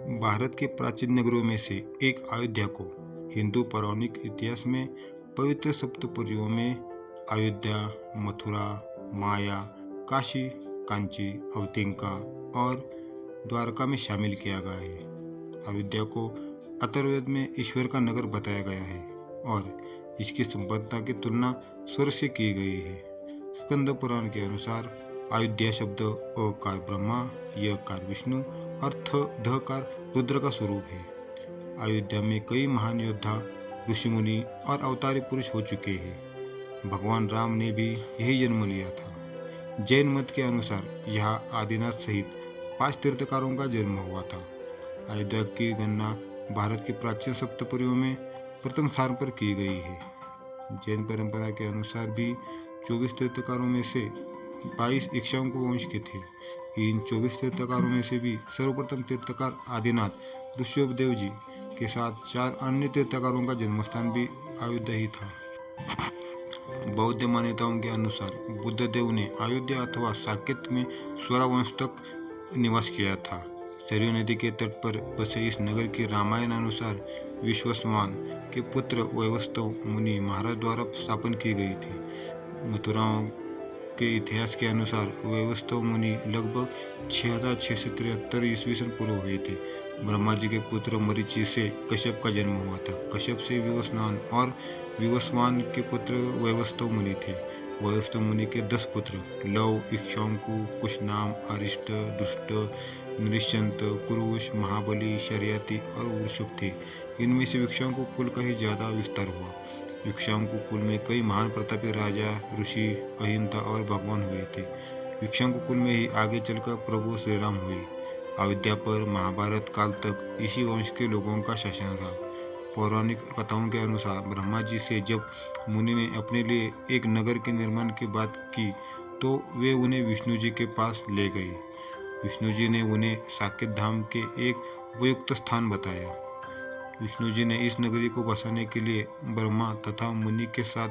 भारत के प्राचीन नगरों में से एक अयोध्या को हिंदू पौराणिक इतिहास में पवित्र सप्तपुरियों में अयोध्या, मथुरा, माया, काशी, कांची, अवतिंका और द्वारका में शामिल किया गया है। अयोध्या को अथर्ववेद में ईश्वर का नगर बताया गया है और इसकी संपन्नता की तुलना स्वर्ग से की गई है। स्कंद पुराण के अनुसार अयोध्या शब्द अकार ब्रह्मा, यकार विष्णु और धकार रुद्र का स्वरूप है। अयोध्या में कई महान योद्धा, ऋषिमुनि और अवतारी पुरुष हो चुके हैं। भगवान राम ने भी यही जन्म लिया था। जैन मत के अनुसार यहाँ आदिनाथ सहित 5 तीर्थकारों का जन्म हुआ था। अयोध्या की गणना भारत के प्राचीन सप्तपुरियों में प्रथम स्थान पर की गई है। जैन परंपरा के अनुसार भी 24 तीर्थकारों में से 22 इक्ष्वाकु वंश के थे। इन 24 तीर्थकारों में से भी सर्वप्रथम तीर्थकार आदिनाथ ऋषभदेव जी के साथ 4 अन्य तीर्थकारों का जन्मस्थान भी अयोध्या ही था। बौद्ध मान्यताओं के अनुसार बुद्ध देव ने अयोध्या अथवा साकेत में 16 वंश तक निवास किया था। सरयू नदी के तट पर बसे इस नगर की रामायण अनुसार विश्वस्वान के पुत्र वैवस्वत मुनि महाराज द्वारा स्थापन की गई थी। मथुरा के इतिहास के अनुसार वैवस्वत मुनि लगभग 6673 ईस्वी पूर्व हुए थे। ब्रह्मा जी के पुत्र मरीचि से कश्यप का जन्म हुआ था। कश्यप से विवस्वान और विवस्वान के पुत्र वैवस्वत मुनि थे। वैवस्वत मुनि के 10 पुत्र लव, इक्ष्वाकु, कुशनाम, अरिष्ट, दुष्ट, नृशंत, कुरुश, महाबली, शर्याति और वृषभ थे। इनमें से इक्ष्वाकु कुल का ही ज्यादा विस्तार हुआ। इक्ष्वाकु कुल में कई महान प्रतापी राजा, ऋषि, अहिंता और भगवान हुए थे। इक्ष्वाकु कुल में ही आगे चलकर प्रभु श्री राम हुए। अयोध्या पर महाभारत काल तक इसी वंश के लोगों का शासन रहा। पौराणिक कथाओं के अनुसार ब्रह्मा जी से जब मुनि ने अपने लिए एक नगर के निर्माण की बात की तो वे उन्हें विष्णु जी के पास ले गए। विष्णु जी ने उन्हें साकेत धाम के एक उपयुक्त स्थान बताया। विष्णु जी ने इस नगरी को बसाने के लिए ब्रह्मा तथा मुनि के साथ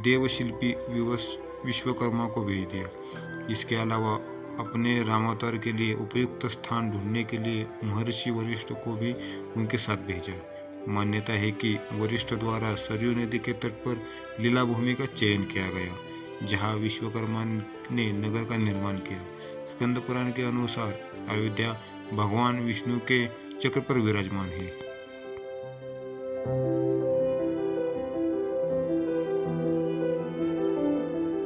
देवशिल्पी विश्वकर्मा को भेज दिया। इसके अलावा अपने रामावतार के लिए उपयुक्त स्थान ढूंढने के लिए महर्षि वशिष्ठ को भी उनके साथ भेजा। मान्यता है कि वशिष्ठ द्वारा सरयू नदी के तट पर लीला भूमि का चयन किया गया, जहां विश्वकर्मा ने नगर का निर्माण किया। स्कंद पुराण के अनुसार अयोध्या भगवान विष्णु के चक्र पर विराजमान है।